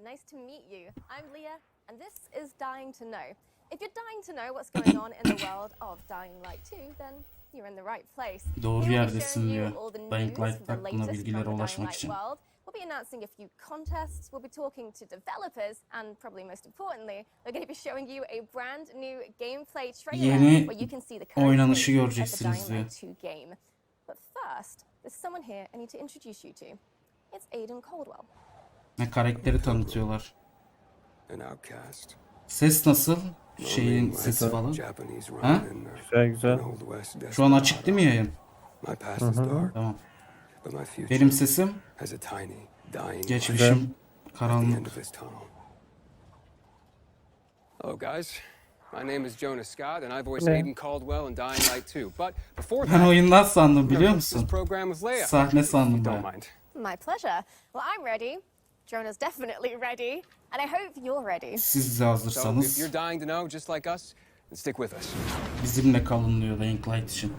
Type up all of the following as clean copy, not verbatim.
nice to meet you. I'm Leah, and this is Dying to Know. If you're dying to know what's going on in the world of Dying Light 2, then you're in the right place. Doğru yerdesin diyor. Dying Light hakkında bilgilere ulaşmak için. We'll be announcing a few contests, we'll be talking to developers, and probably most importantly, we're going to be showing you a brand new gameplay trailer where you can see the oynanışı current state of göreceksiniz the Dying diyor. Light 2 game. But first, there's someone here I need to introduce you to. It's Aiden Caldwell. Ne karakteri tanıtıyorlar. An outcast. Ses nasıl? Şeyin sesi falan. Ha? Güzel güzel. Şu an açık değil mi yayın? My past is dark, Tamam. but my future Benim sesim, has a tiny, dying light geçmişim at the end karanlık. of this tunnel. Hello guys. My name is Jonas Scott and I voice Aiden Caldwell in Dying Light 2. But before Ben that, oyundan sandım biliyor this musun? program with Leia. Sahne sandım Don't ben. mind. My pleasure. Well, I'm ready. Jonah's definitely ready. And I hope you're ready. Siz de So if hazırsanız you're dying to know just like us, then stick with us. bizimle kalın diyor Dying Light için.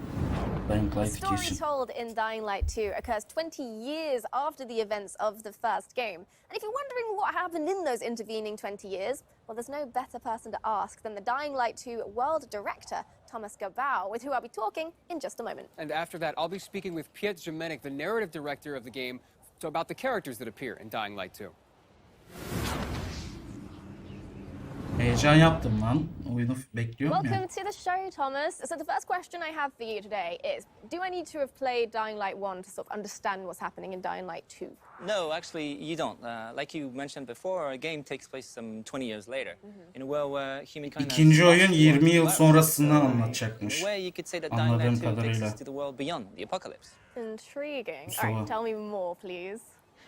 Dying The Light 2 story için. told in Dying Light 2 occurs 20 years after the events of the first game. And if you're wondering what happened in those intervening 20 years, well, there's no better person to ask than the Dying Light 2 world director, Thomas Gabau, with who I'll be talking in just a moment. And after that, I'll be speaking with Piotr Jamenek, the narrative director of the game, so about the characters that appear in Dying Light 2. Heyecan yaptım lan. Oyunu bekliyorum ya. Welcome to the show, Thomas. So the first question I have for you today is, do I need to have played Dying Light 1 to sort of understand what's happening in Dying Light 2? No, actually, you don't. Like you mentioned before, our game takes place some 20 years later, in a world where humankind has İkinci oyun lost 20 yıl the sonrasını In a anlatacakmış. way, you could say that Dying Anladığım Light 2 takes kadarıyla. us to the world beyond the apocalypse. Intriguing. So, All right, tell me more, please.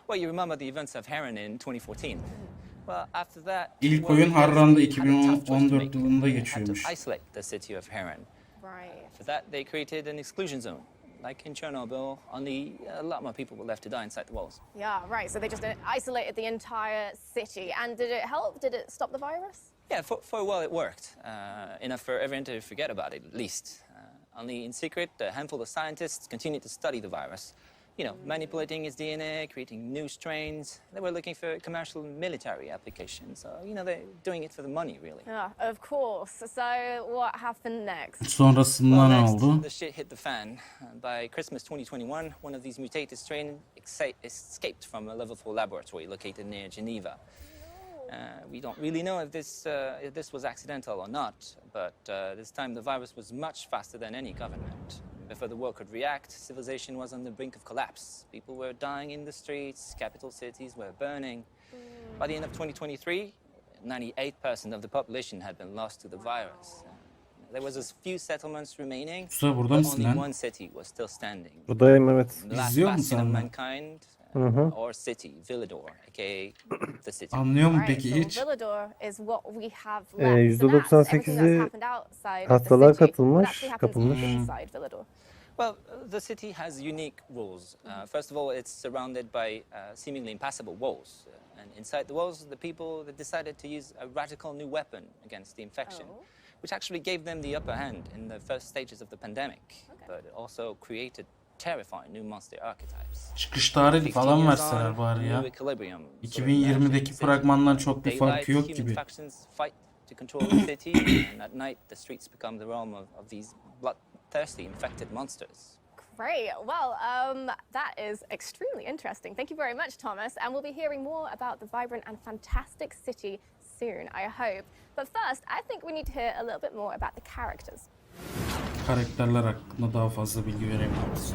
Well, you remember the events of Heron in 2014. Well, after that, İlk well, oyun players Harran'da had a tough choice to 2014 make. yılında They had geçiyormuş. to isolate the city of Heron. Right. For that, they created an exclusion zone. Like in Chernobyl, only a lot more people were left to die inside the walls. Yeah, right. So they just isolated the entire city. And did it help? Did it stop the virus? Yeah, for a while it worked. Enough for everyone to forget about it, at least. Only in secret, a handful of scientists continued to study the virus. You know, manipulating its DNA, creating new strains. They were looking for commercial military applications. So, you know, they're doing it for the money, really. Yeah, of course. So what happened next? Sonrasında ne next, oldu? the shit hit the fan. By Christmas 2021, one of these mutated strains escaped from a level 4 laboratory located near Geneva. We don't really know if this was accidental or not, but this time the virus was much faster than any government. Before the world could react, civilization was on the brink of collapse. People were dying in the streets, capital cities were burning. By the end of 2023, 98% of the population had been lost to the virus. There was a few settlements remaining, Usta burada but mısın only lan? one city was still standing. Buradayım evet. The last İzliyor musun bastion of sen? mankind, or city, Villador, aka the city. Anlıyor mu Right, peki so hiç? Villador is what we have left. So that's everything %98'i that's happened outside of the hastalığa city. What katılmış, actually happens kapılmış. inside Villador? Well, the city has unique rules. First of all, it's surrounded by seemingly impassable walls. And inside the walls, the people that decided to use a radical new weapon against the infection, which actually gave them the upper hand in the first stages of the pandemic. But it also created terrifying new monster archetypes. Çıkış tarihi falan verseler bari ya. 2020'deki fragmandan çok bir farkı yok gibi. Fight to control the city, and at night the streets become the realm of these bloodthirsty infected monsters. Great. Well, that is extremely interesting. Thank you very much, Thomas. And we'll be hearing more about the vibrant and fantastic city soon, I hope. But first, I think we need to hear a little bit more about the characters. Karakterler hakkında daha fazla bilgi verebiliriz.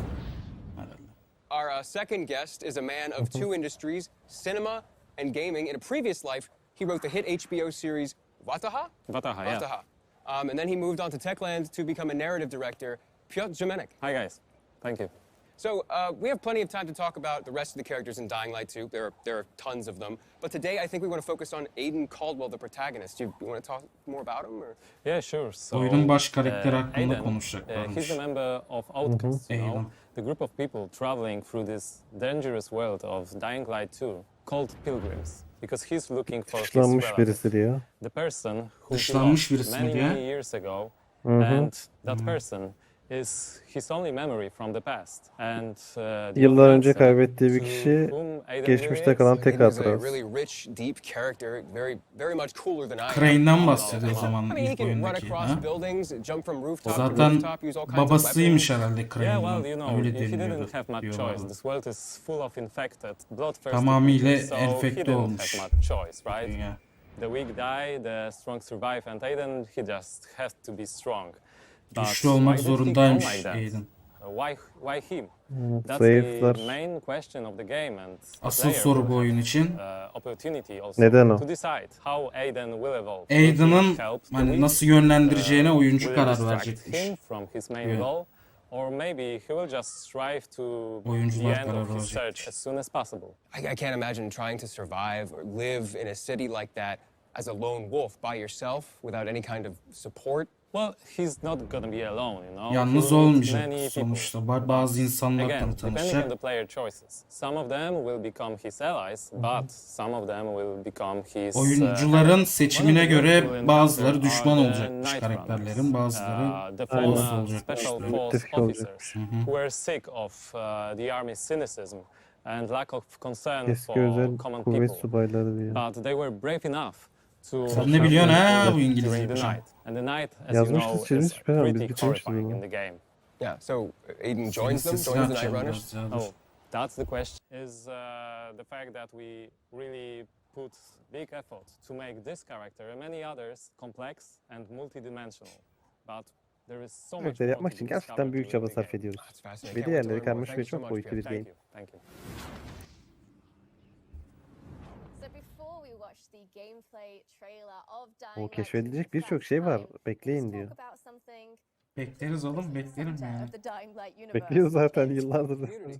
Herhalde. Our second guest is a man of two industries, cinema and gaming. In a previous life, he wrote the hit HBO series Vataha? Vataha, yeah. Vataha. And then he moved on to Techland to become a narrative director, Piotr Jamenek. Hi, guys. Thank you. So we have plenty of time to talk about the rest of the characters in Dying Light 2. There are tons of them. But today I think we want to focus on Aiden Caldwell, the protagonist. Do you want to talk more about him? Or? Yeah, sure. So, Oyunun baş karakteri hakkında Aiden, konuşacaklarmış. he's a member of Outcasts, you know, Aiden. the group of people traveling through this dangerous world of Dying Light 2 called pilgrims. Because he's looking for his Dışlanmış relative, birisi diyor. the person who he Dışlanmış lost birisi mi many, diyor? many years ago. And that person is his only memory from the past. And the Yıllar önce offensive kaybettiği bir to kişi whom Aiden geçmişte really kalan is. tek Aiden is a hatırası. really rich, deep character, very much cooler than I am. Crane'den bahsediyor o I zaman mean, he ilk can run oyundaki. across Ha? buildings, jump from rooftop to Zaten rooftop, use all kinds of babasıymış weapons. herhalde Yeah, well, Crane'in. you know, Öyle he deniliyordu didn't have much choice. diyorlardı. This world is full of infected, bloodthirsty Tamamıyla creatures, so he enfekte didn't olmuş have much choice, right? dünya. The weak die, the strong survive, and Aiden, he just has to be strong. But Güçlü olmak why did he come zorundaymış like that? Aiden. Why him? That's Zayıflar. the main question of the game, and the Asıl player soru will bu oyun have, için. Opportunity also Neden o? to decide how Aiden will evolve. Will he Aiden'ın help the hani weak? nasıl yönlendireceğine oyuncu Will it karar distract verecekmiş. him from his main Yeah. goal, or maybe he will just strive to Oyuncular the end karar of his verecekmiş. search as soon as possible. I can't imagine trying to survive or live in a city like that as a lone wolf by yourself without any kind of support. Well, he's not gonna be alone, you know. Yalnız He will meet olmayacak many people. sonuçta. Bazı insanlarla Again, depending on tanışacak. the player choices. Some of them will become his allies, but some of them will become his Oyuncuların enemies. seçimine One of the göre people in bazıları Battle düşman are the olacakmış Night karakterlerin, Runners, bazıları the Aynen. dost former olacakmış. special diyor. force Müttefik officers olacakmış. who were sick of the army's cynicism and lack of concern Eski for özel common kuvvet people. subayları diye. But they were brave enough to Sen ne biliyorsun ha bu during İngilizceyi the hocam? night. And the night, as you Yazmışız, know, is çizmişiz falan, biz pretty bitirmişiz horrifying onu. in the game. Yeah, so Aiden Senin joins them, sesini joins the Night açacağım Runners. biraz ya, dur. Oh, that's the question. Is the fact that we really put big effort to make this character and many others complex and multidimensional. But there is so much Karakter more yapmak to için discover gerçekten büyük çaba during the sarf game. ediyoruz. That's fascinating. Ve Can't wait to diğerleri learn more. karmaşık Thank ve you so çok much, boyutlu bir Fiyatı. game. Thank you. So before we watch the gameplay trailer of Dying O Light keşfedilecek 2 for the birçok first şey var. time, Bekleyin let's diyor. talk about something Bekleriz oğlum, that's at the beklerim center yani. of the Dying Light universe. Bekliyoruz zaten It's yıllardır. Community.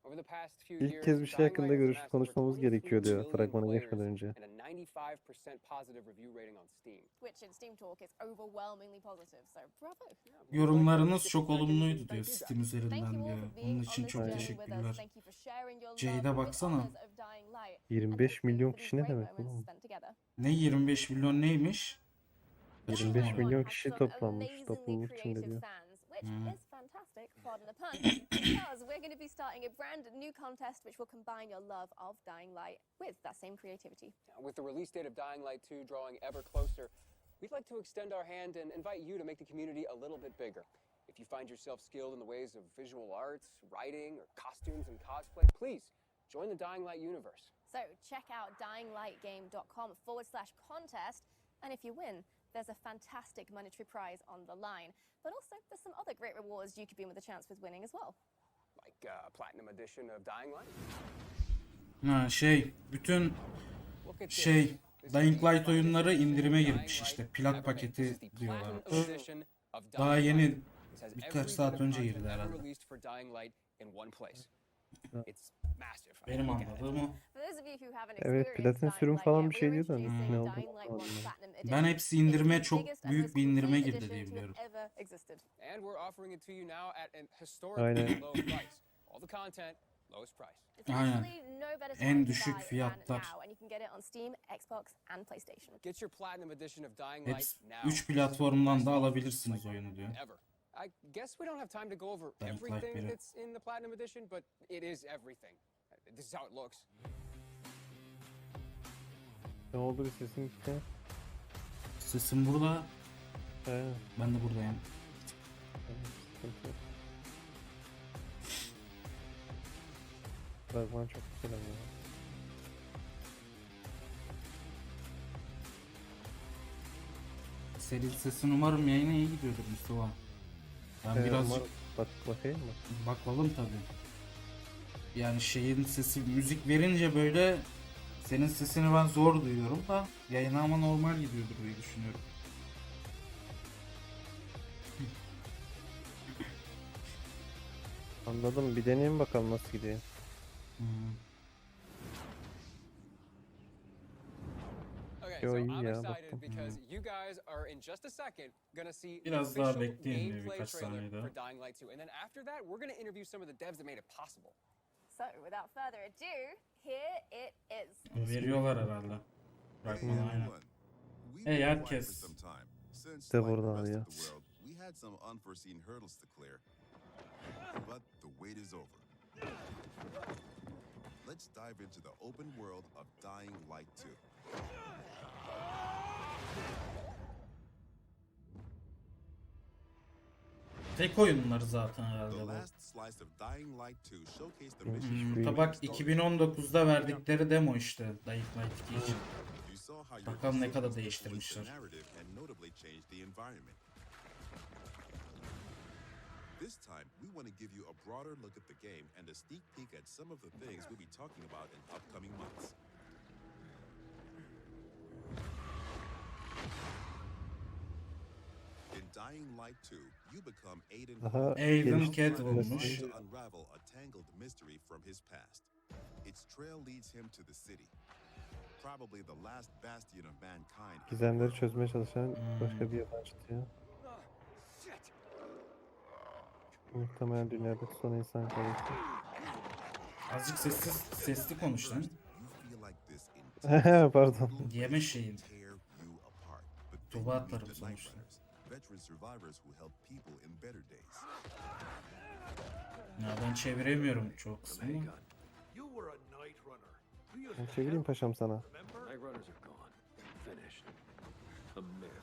Over the past few İlk years, kez bir şey Dying hakkında Light has görüş amassed over konuşmamız 23 gerekiyor diyor million fragmana players geçmeden önce. and a 95% positive review rating on Steam. Which in Steam Talk is overwhelmingly positive, so bravo. Yorumlarınız çok olumluydu diyor Steam Thank üzerinden you all diyor. for Onun being için on this çok journey with us. teşekkürler. Thank you for sharing your love Jade'e with the baksana. honors of Dying Light. 25 milyon kişi ne demek oğlum? oğlum? Ne 25 milyon neymiş? 25 milyon kişi toplanmış topluluk içinde diyor. Which is fantastic, pardon the pun, because we're going to be starting a brand new contest which will combine your love of Dying Light with that same creativity. With the release date of Dying Light 2 drawing ever closer, we'd like to extend our hand and invite you to make the community a little bit bigger. If you find yourself skilled in the ways of visual arts, writing, or costumes and cosplay, please join the Dying Light universe. So check out dyinglightgame.com/contest, and if you win, there's a fantastic monetary prize on the line. But also, there's some other great rewards you could be in with a chance with winning as well. Like Platinum Edition of Dying Light. Ha bütün Look at şey this. This Dying is Light the oyunları finest indirime Dying girmiş Light işte. ever Plat made. paketi This is the diyorlar. Platinum Edition of Daha Dying yeni Light. This has birkaç every saat bit of önce content girdi ever herhalde. released for Dying Light in one place. It's massive. Benim Look at it. anladığım o. For those of you who haven't Evet, experienced platin Dying sürüm Light falan yet, bir şey we're diyor da introducing ne oldu Dying Light 1 anlamadım. Platinum Ben Edition. hepsi indirime It is the çok biggest and büyük most bir indirime complete girdi diye edition to have biliyorum. ever existed. And we're offering it to you now at an historically Aynen. low price. All the content, lowest price. It's Aynen. literally no better En time to düşük buy fiyatlar. than now, and you can get it on Steam, Xbox, and PlayStation. Get your Platinum Edition of Dying Light Hepsi now. 3 platformdan da alabilirsiniz oyunu diyor. Ever. I guess we don't have time to go over Dying Light everything biri. that's in the Platinum Edition, but it is everything. This is how it looks. Ne oldu bir sesin gitti? Sesim burada. He, Ben de buradayım. sıkıntı yok. Fragman çok güzel ama. Senin sesin umarım yayına iyi gidiyordur Mustafa. Ben birazcık umarım- bakayım mı? bakalım tabii. Yani şeyin sesi müzik verince böyle senin sesini ben zor duyuyorum da yayına ama normal gidiyordur diye düşünüyorum. Anladım. Bir deneyeyim bakalım nasıl gidiyor. Okay, Yo, so iyi I'm ya, excited baktım. because you guys are in just a second gonna see the Biraz daha official bekleyin diyor, gameplay birkaç trailer saniye daha. for Dying Light 2. And then after that, we're gonna interview some of the devs that made it possible. So, without further ado, here it is. Veriyorlar herhalde. Bırakmadan aynen. Hey herkes. De burada abi ya. had some unforeseen hurdles to clear, but the wait is over. Let's dive into the open world of Dying Light 2. Tek oyunları zaten herhalde The bu. last slice of Dying Light 2 showcased the Hmm, mission. Tabak 2019'da verdikleri demo işte Dying Light 2 için. You saw how your Bakalım ne kadar decisions değiştirmişler. influenced the narrative and notably changed the environment. This time, we want to give you a broader look at the game and a sneak peek at some of the things we'll be talking about in upcoming months. In Dying Light 2, you become Aiden Daha Aiden geniş Cat Cole, olmuş. trying to unravel a tangled mystery from his past. Its trail leads him to the city, probably the last bastion of mankind. gizemleri çözmeye çalışan başka bir yabancı diyor. Muhtemelen dünyadaki son insan kalesi. Azıcık sesli konuş lan. You feel like this intense Pardon. Yeme şeyin. tear you apart. But then Tuba you meet atarım the sonuçta. Nightrunners, veteran survivors who help people in better days. Ya ben çeviremiyorum çok kısmını. You were a night runner. You used Ben to çevireyim paşam sana. remember? Night runners are gone. Finished. A myth.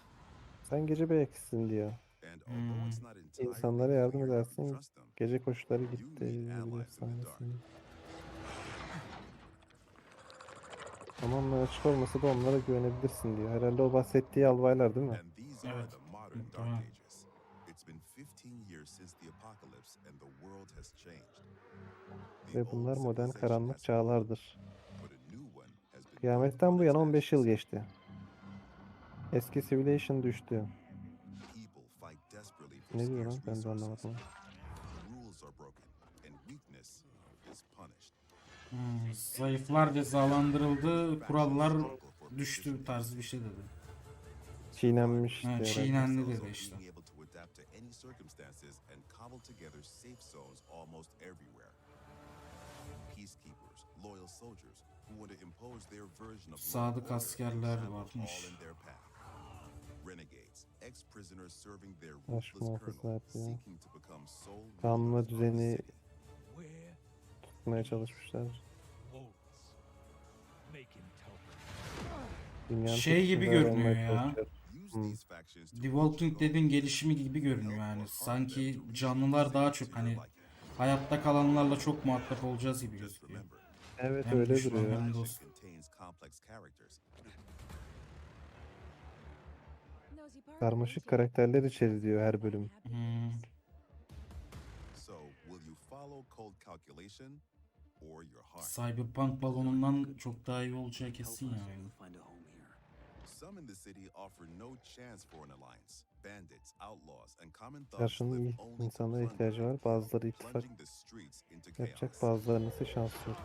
Sen gece bekçisin diyor. And although it's not entirely İnsanlara yardım clear if you edersin. trust them, Gece koşuları you gitti. meet allies in the dark. Efsanesin. Tamamen açık olmasa da onlara güvenebilirsin diyor. Herhalde o bahsettiği albaylar değil mi? And these are Evet, the modern Dark muhtemelen. Ages. It's been 15 years since the apocalypse and the world has changed. The Ve old bunlar modern civilization karanlık has çağlardır. fallen, but a new one has been Kıyametten bu built yana on its 15 yıl ashes. geçti. Eski Civilization düştü. People fight desperately for Ne diyor lan? scarce Ben de resources. anlamadım. Rules are broken and weakness is punished. Zayıflar cezalandırıldı, kurallar düştü tarzı bir şey dedi. Çiğnenmiş işte. herhalde. Çiğnendi Also dedi işte. being able to adapt to any circumstances and cobble together safe zones almost everywhere. Peacekeepers, loyal soldiers who want to impose their version of Sadık order and askerler travel varmış. all in their path. Renegades, ex-prisoners serving their Baş ruthless muhafızlar kernel, yapıyor. seeking to become sole Kanuna rulers of the düzeni city. Where tutmaya çalışmışlar. wolves making token. Dünyanın Şey tek gibi sınırı görünüyor olmaya ya. Use çalışıyor. these factions to The Walking reach Dead'in goals. gelişimi gibi görünüyor yani. Help or harm Sanki them to reach canlılar daha cities çok to hani your liking. hayatta kalanlarla çok muhatap olacağız gibi Just gözüküyor. remember, Evet Hem öyle düşman duruyor. hem faction dost. contains complex characters. Karmaşık karakterler içeri diyor her bölüm. So, will you follow cold calculation or your heart? Cyberpunk balonundan çok daha iyi olacağı kesin yani. Some in the city offer no chance for an alliance. Bandits, outlaws, and common thugs Karşının live iyi only to insanlara plunder ihtiyacı and var. kill, Bazıları ittifak plunging the streets into yapacak, chaos. bazılarının ise şansı yok.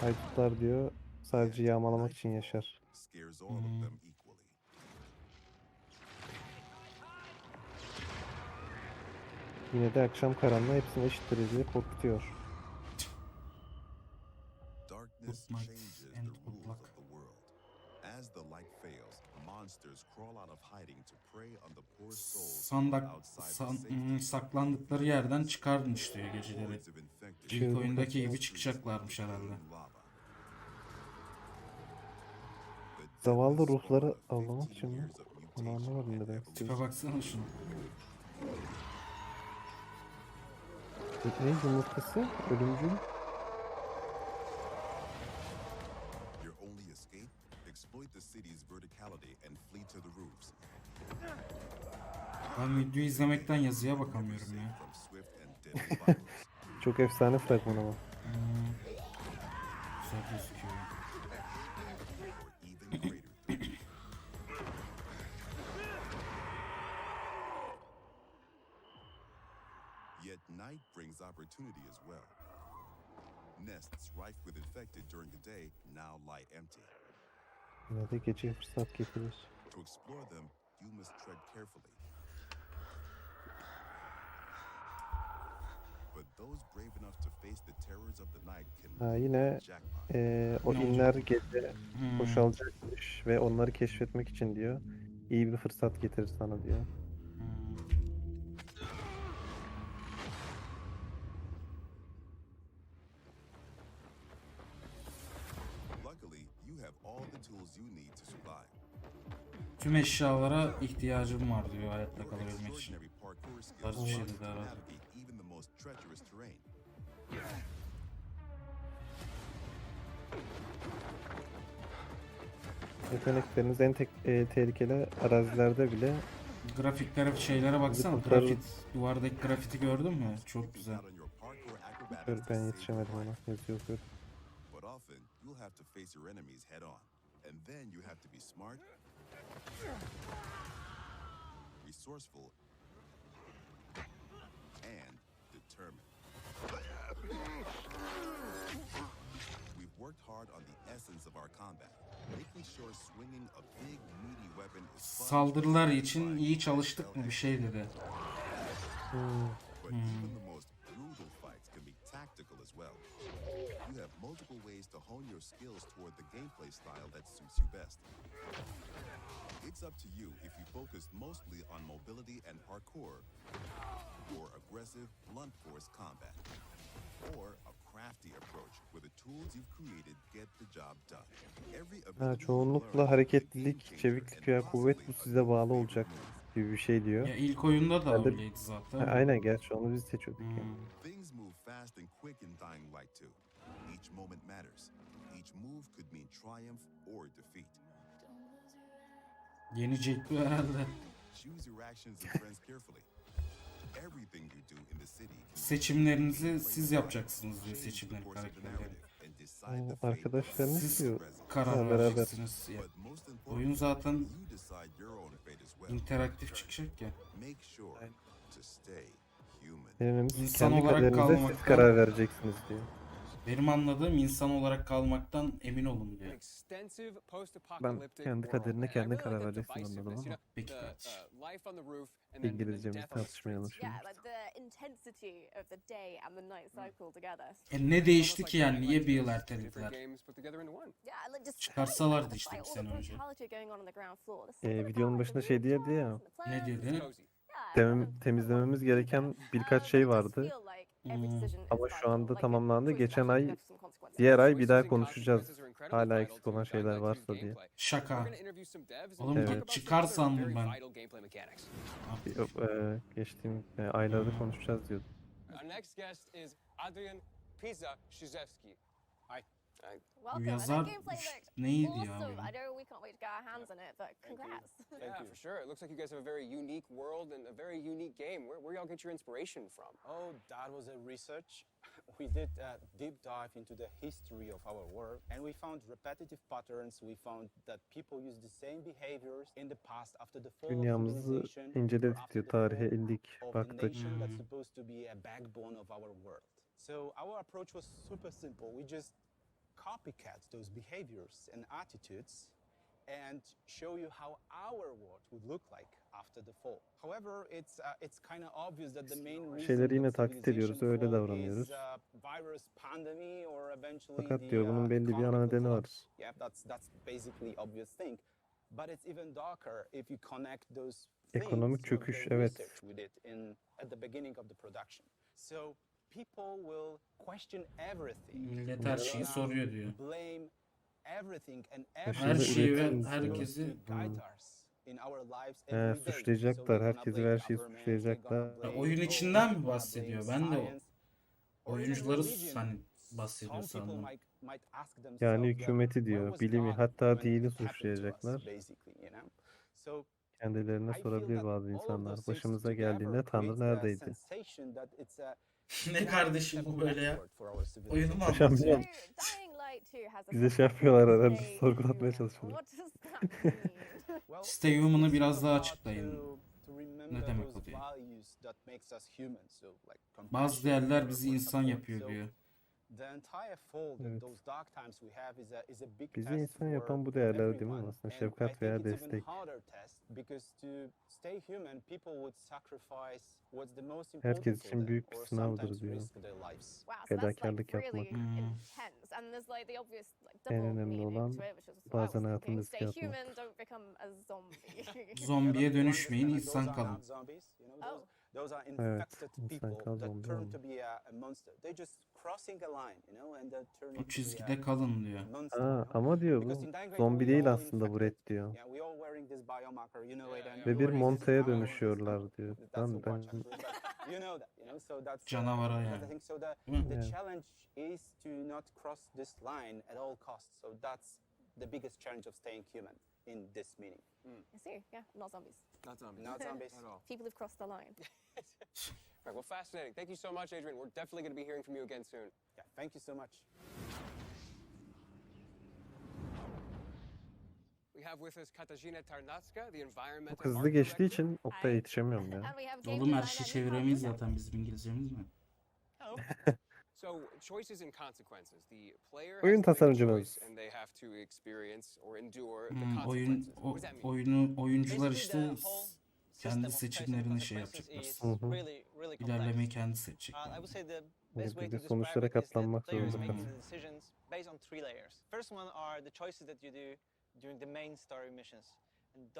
Haydutlar diyor sadece yağmalamak için yaşar. Scares all of them equally. Yine de akşam karanlığı hepsini eşit derecede korkutuyor. Darkness Good night changes the and rules good luck. of the world. As the light fails, monsters crawl out of hiding to prey on the poor souls outside the safety. Saklandıkları yerden çıkarmış diyor geceleri. Hordes of infected İlk Çığlık oyundaki atıyor. gibi çıkacaklarmış herhalde. lava. The Zavallı deadly ruhları spawn of avlamak 15 için mi? years of Onu mutation anlamadım and ne demek evolution. Tipe baksana şunu. Ne yumurtası? Ölümcül. Your only escape? Exploit the city's verticality and flee to the roofs. Ben videoyu izlemekten yazıya bakamıyorum Safe ya. from swift and deadly violence. Çok efsane fragman ama. Güzel gözüküyor. Or even greater threat. Yet night brings opportunity as well. Nests rife with infected during the day now lie empty. Yine de gece fırsat getirir. To explore them, you must tread carefully. But those brave enough to face the terrors of the night can Ha, win yine the jackpot. o Ne inler gece Hmm. boşalacakmış ve onları keşfetmek için diyor. İyi bir fırsat getirir sana diyor. all the tools you need to survive. Tüm eşyalara ihtiyacım var diyor hayatta Your kalabilmek için. extraordinary parkour skills Tarzı bir şey allow you dedi to herhalde. navigate even the most treacherous terrain. Yetenekleriniz en tehlikeli arazilerde bile Grafiklere, şeylere baksana. kurtarır. Grafit, duvardaki grafiti gördün mü? Çok güzel. Out on your parkour acrobatics Dur, to ben save yetişemedim your ona. life. Yazıyor dur. But often, you'll have to face your enemies head on. And then you have to be smart, resourceful, and determined. We've worked hard on the essence of our combat, making sure swinging a big, meaty weapon is fun, Saldırılar için iyi çalıştık mı bir şey dedi. but even the most brutal fights can be tactical as well. You have multiple ways to hone your skills toward the gameplay style that suits you best. It's up to you if you focus mostly on mobility and parkour, or aggressive, blunt force combat, or a crafty approach where the tools you've created get the job done. Every Ha, ability you çoğunlukla learn hareketlilik, is a game changer çeviklik and veya kuvvet bu possibly size your bağlı favorite olacak move. gibi bir şey diyor. Ya ilk oyunda da Ben de- öyleydi zaten. Ha, aynen, gerçi onu biz seçiyorduk yani. Things move fast and quick in Dying Light 2. Each moment matters. Each move could mean triumph or defeat. Yenecek bu herhalde. Choose your actions and friends carefully. Everything you do in the city can Seçimlerinizi siz yapacaksınız diyor, seçimleri, course of the karakterleri. narrative and decide the O fate of arkadaşlarınız Siz diyor. karar Ha, beraber. vereceksiniz. Ya, But most oyun importantly, zaten you decide your own fate as well. interaktif çıkacak ya. Make sure to stay human. Denemiz İnsan kendi olarak kaderinize siz kalmaktan- karar vereceksiniz diyor. Benim anladığım insan olarak kalmaktan emin olun An diyor. extensive Ben post-apocalyptic kendi world. kaderine And I kendin really karar like the vereceksin anladım divisiveness, ama. Peki the, kardeşim. life on the roof and then İngilizcemizi death on the tartışmayalım streets. şimdi. Yeah, like the intensity of the day and the night cycle together. Ne değişti Almost ki like yani? Dying Niye Light bir 2 yıl is different ertelediler? games put together into one. Yeah, like just Çıkarsalardı like işte all bir the sene önce. brutality going on the ground floor. There's something Videonun about, başında like, şey the diyordu ya. rituals and the Ne plans diyordu? and Cozy. Temizlememiz gereken birkaç şey vardı. Ama şu anda tamamlandı. Geçen ay, diğer ay bir daha konuşacağız. Hala eksik olan şeyler varsa diye. Şaka. Oğlum Evet. çıkar sandım ben. Yok, geçtiğim aylarda konuşacağız diyordu. Our next guest is Adrian Pizza-Shizevsky. Hi. Welcome. yazar And that gameplay looked neydi ya awesome. oyun? I know we can't wait to get our hands on it, but congrats. Yeah, for sure. It looks like you guys have a very unique world and a very unique game. Where y'all get your inspiration from? Oh, that was a research. We did a deep dive into the history of our world, and we found repetitive patterns. We found that people use the same behaviors in the past after the fall of Dünyamızı civilization, or inceledik after diyor. the fall Tarihe indik, of the baktık. nation that's supposed to be a backbone of our world. So our approach was super simple. We just copycat those behaviors and attitudes and show you how our world would look like after the fall. However, it's kind of obvious that the main reason Şeyleri yine that taklit ediyoruz, civilization öyle fall davranıyoruz. is, virus pandemic or eventually Fakat the, diyor bunun belli bir ana economical nedeni var. collapse. Yeah, that's basically obvious thing. But it's even darker if you connect those Ekonomik things with çöküş, the evet. research we did at the beginning of the production. So people will question everything. Millet her şeyi soruyor diyor. Blame everything and Her Her everything şeyi ve üretim herkesi guide us in our lives every day. suçlayacaklar, So we're gonna herkesi blame ve her şeyi government, suçlayacaklar. we're gonna blame Oyun law, içinden mi we're gonna bahsediyor? blame Ben de science, or even oyuncuları religion. hani bahsediyor Some people sandım. might ask themselves Yani that, hükümeti where diyor, was bilimi, God hatta when dini it happened to us, suçlayacaklar. basically, you know? So Kendilerine I feel sorabilir that bazı all of insanlar. those things Başımıza together geldiğinde Tanrı creates a neredeydi? sensation that it's a Ne kardeşim bu böyle ya? backward for our Oyunu mu civilization. Hocam anlatıyor? biraz Dying Light 2 has a bize şey subtitle yapıyorlar called herhalde, Stay sorgulatmaya Human. çalışıyorlar. What does that mean? Well, Stay Human'ı it's biraz daha about açıklayın. to remember Ne demek o those diyor? values that makes us human. So, like Bazı compassion, değerler bizi or insan support. yapıyor So, diyor. the entire fall that Evet. those dark times we have is a big Bizi test insan for yapan bu değerler değil mi everyone. aslında? And I Şefkat think veya it's even destek. harder test because to stay human, people would sacrifice what's the most important Herkes for için them, büyük bir or sınavdır sometimes diyor. risk their lives. Wow, so that's Fedakarlık like really yapmak. intense. And there's like the obvious like En double önemli meaning olan to it, which is what I was bazen thinking. hayatını Stay riske atmak. human, don't become a zombie. Zombiye Yeah, but dönüşmeyin, those insan are kalın. not zombies, you know, Oh. Those are Evet, infected insan people kal that zombi turn oldu. to be a monster. They just crossing a line, you know, and they're turning O to be çizgide kalın diyor. monster. Ha, You know? ama diyor Because bu in Dying Light zombi we değil all aslında bu infected. red diyor. Yeah, we all wearing this biomarker, you know it, and Ve you bir wearing this montaya power, this dönüşüyorlar power. diyor. That's Ben a watch actually, but you know that, you know. So that's Canavara that's yani. the thing. So the Değil mi? the Yeah. challenge is to not cross this line at all costs. So that's the biggest challenge of staying human in this meaning. I see. Yeah, not zombies. Not zombies. Not zombies. At all. People have crossed the line. Right, well, fascinating. Thank you so much, Adrian. We're definitely going to be hearing from you again soon. Yeah, thank you so much. We have with us Katarzyna Tarnacka, the Çok environmental hızlı art geçtiği director. için Oktay'a yetişemiyorum ya. And we have game Oğlum her designer şeyi Nick çeviremeyiz Hardwick. zaten bizim İngilizcemiz mi? So, choices and consequences. The player Oyun has to make a tasarımcımız. choice and they have to experience or endure the Oyun consequences. What does that mean? oyuncular Basically, işte the whole kendi system of seçimlerini choice şey and consequences yapacaklar. is really complex. İlerlemeyi kendi I seçecekler. would say the Bir best way de to sonuçlara describe it is that the katlanmak player is zorunda making kalıyor. the decisions based on three layers. First one are the choices that you do during the main story missions. And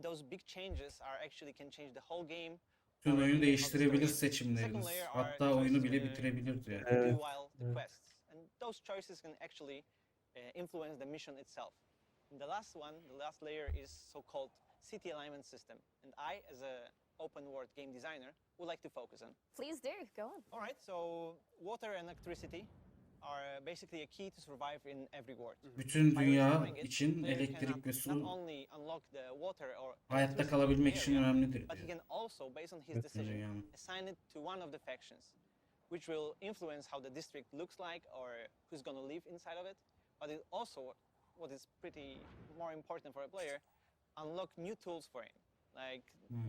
those big changes are actually can change the whole game. Tüm or oyunu even how the değiştirebilir story ends. Second seçimleriniz. layer are Hatta the oyunu choices bile you bitirebilir diyor. do Evet, while the evet. quests. And those choices can actually influence the mission itself. And the last one, the last layer is so-called city alignment system. And I, as a open world game designer, would like to focus on. Please do. Go on. All right, so water and electricity are basically a key to survive in every world. Bütün By dünya restoring it, için player elektrik ve not su only unlock the water or hayatta electricity kalabilmek in the için area, önemlidir but he diyor. can also, based on his Bütün decision, dünyanın. assign it to one of the factions, which will influence how the district looks like or who's going to live inside of it. But it also, what is pretty more important for a player, unlock new tools for him, like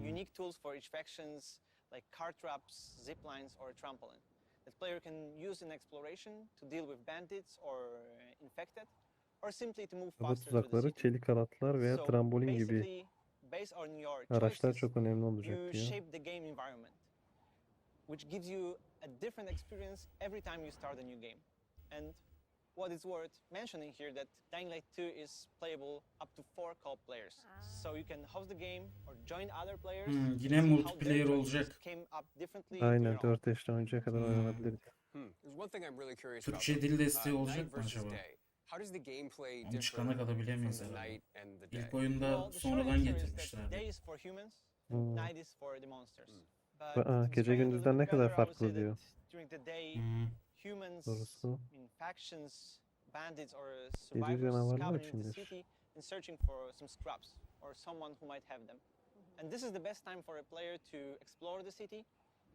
unique tools for each factions, like car traps, zip lines, or a trampoline. That player can use in exploration to deal with bandits or infected, or simply to move Ada faster through the tuzakları, city. çelik halatlar veya So trambolin gibi basically, based on your araçlar choices, çok önemli olacak you diyor. shape the game environment, which gives you a different experience every time you start a new game. And what is worth mentioning here that Dying Light 2 is playable up to 4 co-op players. So you can host the game or join other players. and Yine see how multiplayer their choices olacak. came up differently to Aynen your own. 4 yaştan önceye kadar oynanabilir diyor. There's one thing I'm really curious Türkçe about. dil desteği Night olacak mı versus acaba? day. How does the gameplay Onu differ çıkana kadar from bilemeyiz the herhalde. night and the day? İlk oyunda Well, the short sonradan answer is that getirmişlerdi. day is for humans, Hmm. night is for the monsters. But Aa, to gece describe it a little gündüzden ne bit kadar better, I would say farklı diyor. that during the day, Hmm. humans, Doğrusu. factions, bandits, or Gece survivors canavarlar scavenging the içindir. city and searching for some scraps or someone who might have them. And this is the best time for a player to explore the city,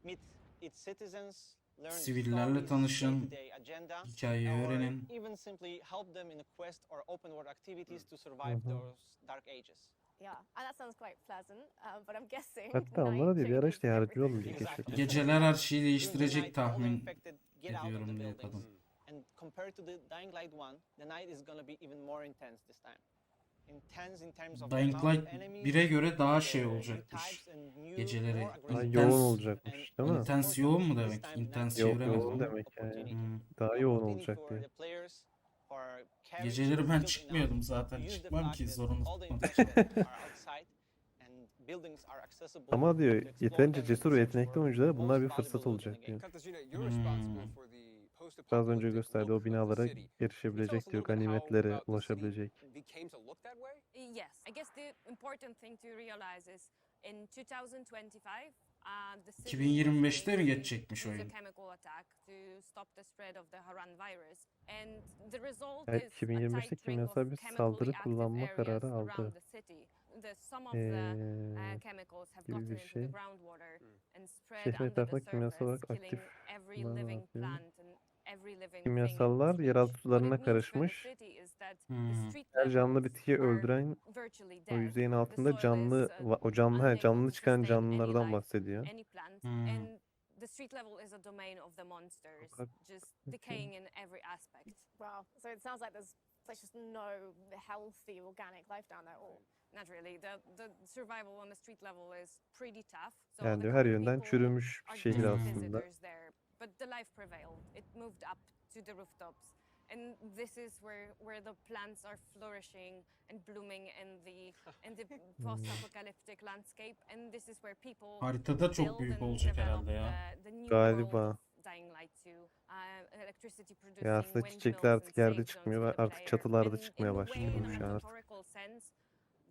meet its citizens, learn its Sivillerle stories, tanışın, day-to-day agenda, hikayeyi or öğrenin. even simply help them in a quest or open world activities to survive those dark ages. Yeah, and that sounds quite pleasant, but I'm guessing Hatta night onlara diyor bir ara changes işte yardımcı everything. olun diyor Exactly. keşke. Geceler her şeyi During the değiştirecek night, all the tahmin infected get out of the ediyorum diyor buildings. kadın. And compared to the Dying Light 1, the night is gonna be even more intense this time. Intense in terms of the Dying amount of Light enemies, 1'e göre daha the şey new olacakmış. types and new, Geceleri more Daha aggressive yoğun intens, olacakmış değil mi? intens yoğun mu This demek? time, İntens night çeviremedim yoğun ama. demek yani. opportunity. Daha The yoğun opportunity olacak for diyor. the players who are courageous Geceleri and ben skilled çıkmıyordum enough zaten. to use the Çıkmam fact ki that zorunlu all the tutmadı. infected are outside and buildings are accessible Ama diyor to explore yeterince them and cesur ve search yetenekli for oyunculara most bunlar bir valuable fırsat loot in the olacak game. diyor. Katarzyna, you're responsible for the Az önce post-apocalyptic gösterdiği look o of the binalara city. Can you tell us erişebilecek a diyor, little bit how ganimetlere the city ulaşabilecek. became to look that way? Yes, I guess the important thing to realize is in 2025, the city 2025'te mi was going to geçecekmiş use a oyun? chemical attack to stop the spread of the Haran virus. And the result Evet, is a 2025'te tight ring of kimyasal bir chemically saldırı active kullanma areas kararı around aldı. the city. Some of the chemicals have gibi gotten bir into şey. the groundwater and spread Şehrin under the etrafında kimyasal surface, olarak killing aktif every bunlar living yapıyor. plant and every living thing in Kimyasallar this yeraltı beach. What sularına it means for the karışmış. city is that the Hmm. street Her canlı levels bitkiyi are öldüren virtually o dead. yüzeyin The altında soil canlı is o canlı unable canlı to çıkan sustain any canlılardan life, bahsediyor. any plant, Hmm. and the street level is a domain of the monsters, Sokak just okay. decaying in every aspect. Wow, so it sounds like there's just no healthy organic life down there at all. Not really. The survival on the street level is pretty tough. So Yani the diyor her common yönden people çürümüş bir are şehir just aslında. visitors there, but the life prevailed. It moved up to the rooftops, And this is where the plants are flourishing and blooming in the post-apocalyptic landscape. And this is where people Haritada çok build büyük and olacak develop herhalde ya. the new Galiba. world of Dying Light 2. Electricity producing Ya aslında windmills çiçekler and artık yerde safe çıkmıyor zones ve for the artık player. çatılarda And çıkmaya in a başladı way, in bu a şu an artık. metaphorical sense,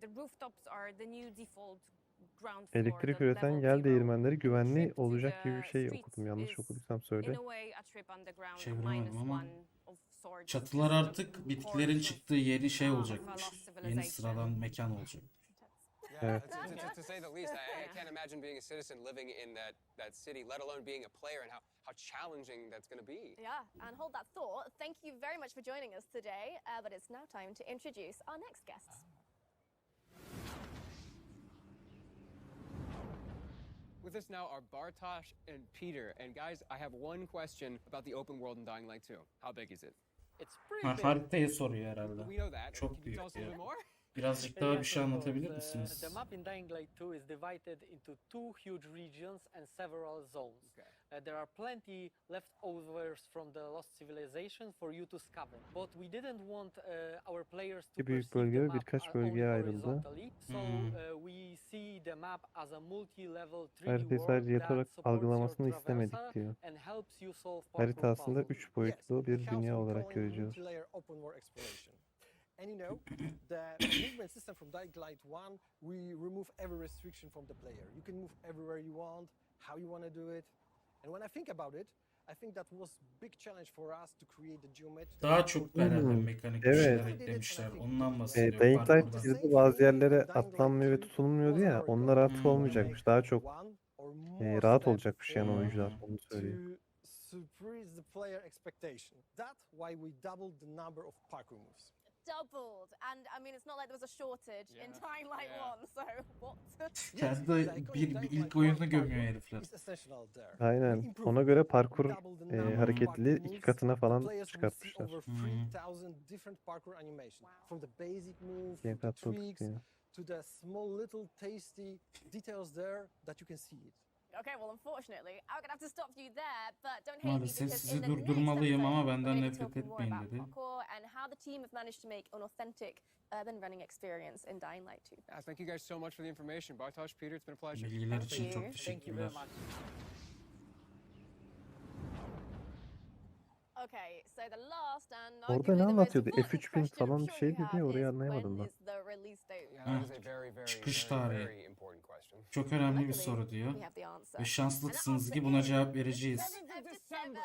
the rooftops are the new default ground floor, Elektrik the üreten level yel zero. değirmenleri And the güvenli trip to olacak gibi bir the şey streets okudum. Yanlış is okuduysam in söyle. a way a trip underground, a Çeviremedim ama -1 of sorts çatılar system, artık bitkilerin hordes of çıktığı yeni şey of a olacakmış. lost Yeni civilization. sıradan mekan olacak. Evet. To say the least, I can't imagine being a citizen living in that city, let alone being a player, and how challenging that's going to be. Yeah, and hold that thought. Thank you very much for joining us today. But it's now time to introduce our next guests. With us now are Bartosz and Peter. And guys, I have one question about the open world in Dying Light 2. How big is it? It's Ha, pretty big. haritayı soruyor herhalde. We know that. Çok Can you büyük tell us a little ya. bit more? Birazcık daha bir Yes, şey of anlatabilir course. misiniz? The map in Dying Light 2 is divided into two huge regions and several zones. There are plenty leftovers from the lost civilization for you to scavenge. But we didn't want our players to İki büyük perceive the bölge ve map birkaç only bölgeye ayrıldı. horizontally. So Hmm. we see the map as a multi-level 3D Haritayı world sadece that yatarak supports your algılamasını istemedik traversal diyor. and helps you solve Harita parkour aslında puzzles. 3 boyutlu bir dünya olarak calling görüyoruz. multi-layer open world exploration. And you know, the movement system from Dying Light 1, we remove every restriction from the player. You can move everywhere you want, how you want to do it. And when I think about it, I think that was big challenge for us to create the geometry. Daha çok herhalde mekanik bir Evet. şeyler eklemişler. Ondan bahsediyor. Dying Light Parkurda. 1'de bazı yerlere atlanmıyor ve tutulmuyordu ya. Onlar artık olmayacakmış. Daha çok rahat olacakmış yani oyuncular. Onu söylüyor. To surprise the player expectation. That's why we doubled the number of parkour moves. Doubled, and I mean, it's not like there was a shortage in Dying Light 1. So what? Kendi bir ilk oyunu gömüyor herifler. Aynen. Ona göre parkur hareketliliği 2 katına falan çıkartmışlar. İkiye katladık ya. To the small little tasty details there that you can see it. Okay, well, unfortunately, I'm gonna have to stop you there, but don't hate me Maalesef because sizi in the next durdurmalıyım ama episode, benden we're gonna be nefret talking more etmeyin about dedi. parkour and how the team have managed to make an authentic urban running experience in Dying Light 2. Yeah, thank you guys so much for the information. Bartosz, Peter, it's been a pleasure. Bilgiler Thank için you. çok Thank you very teşekkürler. much. Okay, so the last and Orada arguably ne the most anlatıyordu? important F3000 question I'm falan bir sure şey you dedi have ya, orayı is anlayamadım when ben. is the release date? Yeah, that is a very, very, Çıkış very, tarihi. very important question. Çok önemli bir Luckily, soru diyor. we have the answer. Ve And şanslısınız the ki answer buna is cevap vereceğiz. 7th of December.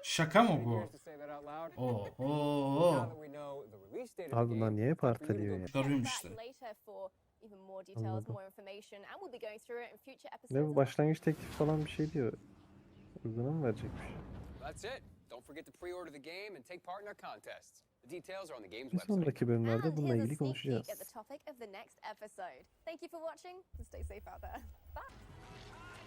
Şaka mı bu? Cheers to say that out loud. Oho. Now that we know the release date of the Abi bunlar game, niye hep time for you to artelıyor go ya? Çıkarıyorum Back işte. later for even more details, Anladım. more information, and we'll be going through it in future episodes. Ne as bu well. başlangıç teklifi falan bir şey diyor. Uyguna mı verecekmiş? That's it. Don't forget to pre-order the game and take part in our contests. The details are on the game's Bir website. sonraki bölümlerde And bununla here's a ilgili sneak peek konuşacağız. at the topic of the next episode. Thank you for watching and stay safe out there. Bye.